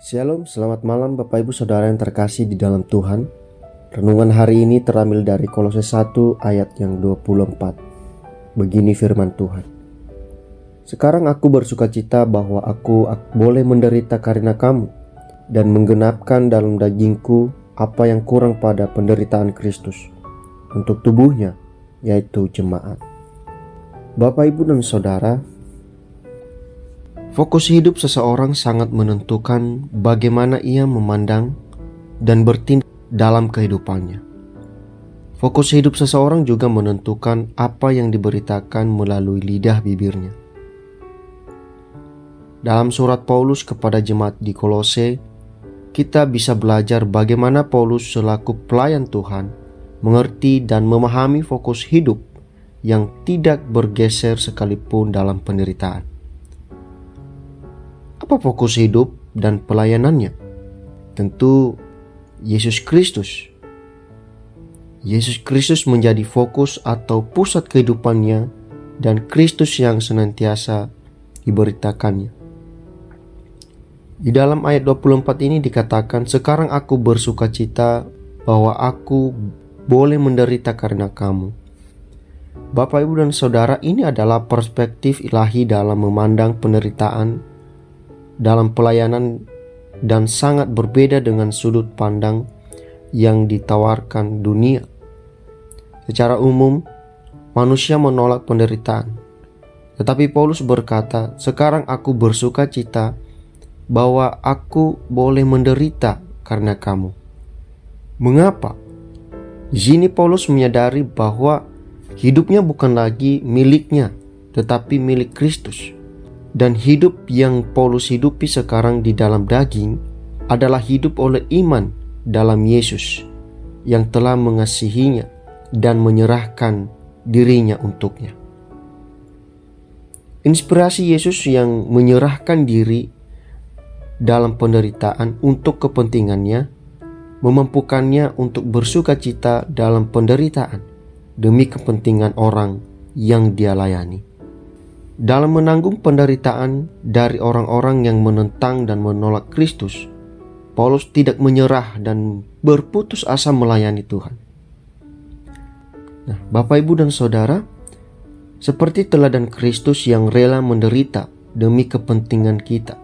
Shalom, selamat malam Bapak Ibu Saudara yang terkasih di dalam Tuhan. Renungan hari ini terambil dari Kolose 1 ayat yang 24. Begini firman Tuhan. Sekarang aku bersukacita bahwa aku boleh menderita karena kamu, dan menggenapkan dalam dagingku apa yang kurang pada penderitaan Kristus, untuk tubuhnya, yaitu jemaat. Bapak Ibu dan Saudara, fokus hidup seseorang sangat menentukan bagaimana ia memandang dan bertindak dalam kehidupannya. Fokus hidup seseorang juga menentukan apa yang diberitakan melalui lidah bibirnya. Dalam surat Paulus kepada jemaat di Kolose, kita bisa belajar bagaimana Paulus selaku pelayan Tuhan mengerti dan memahami fokus hidup yang tidak bergeser sekalipun dalam penderitaan. Apa fokus hidup dan pelayanannya? Tentu Yesus Kristus. Yesus Kristus menjadi fokus atau pusat kehidupannya, dan Kristus yang senantiasa diberitakannya. Di dalam ayat 24 ini dikatakan, sekarang aku bersukacita bahwa aku boleh menderita karena kamu. Bapak, Ibu, dan Saudara, ini adalah perspektif ilahi dalam memandang penderitaan dalam pelayanan, dan sangat berbeda dengan sudut pandang yang ditawarkan dunia. Secara umum, manusia menolak penderitaan. Tetapi Paulus berkata, sekarang aku bersukacita bahwa aku boleh menderita karena kamu. Mengapa? Di sini Paulus menyadari bahwa hidupnya bukan lagi miliknya, tetapi milik Kristus. Dan hidup yang Paulus hidupi sekarang di dalam daging adalah hidup oleh iman dalam Yesus yang telah mengasihinya dan menyerahkan dirinya untuknya. Inspirasi Yesus yang menyerahkan diri dalam penderitaan untuk kepentingannya memampukannya untuk bersukacita dalam penderitaan demi kepentingan orang yang dia layani. Dalam menanggung penderitaan dari orang-orang yang menentang dan menolak Kristus, Paulus tidak menyerah dan berputus asa melayani Tuhan. Nah, Bapak, Ibu, dan Saudara, seperti teladan Kristus yang rela menderita demi kepentingan kita,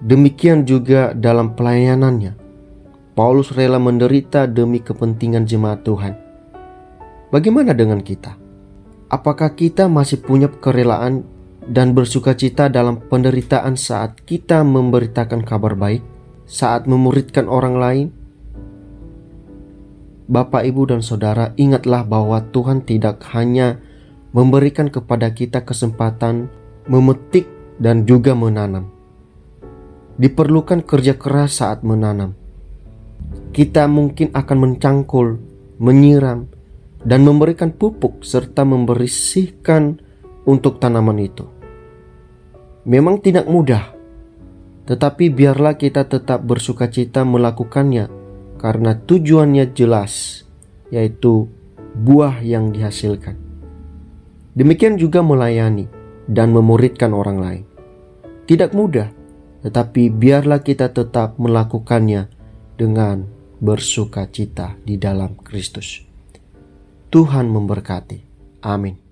demikian juga dalam pelayanannya, Paulus rela menderita demi kepentingan jemaat Tuhan. Bagaimana dengan kita? Apakah kita masih punya kerelaan dan bersukacita dalam penderitaan saat kita memberitakan kabar baik, saat memuridkan orang lain? Bapak, Ibu, dan Saudara, ingatlah bahwa Tuhan tidak hanya memberikan kepada kita kesempatan memetik dan juga menanam. Diperlukan kerja keras saat menanam. Kita mungkin akan mencangkul, menyiram, dan memberikan pupuk serta membersihkan untuk tanaman itu. Memang tidak mudah, tetapi biarlah kita tetap bersukacita melakukannya karena tujuannya jelas, yaitu buah yang dihasilkan. Demikian juga melayani dan memuridkan orang lain. Tidak mudah, tetapi biarlah kita tetap melakukannya dengan bersukacita di dalam Kristus. Tuhan memberkati. Amin.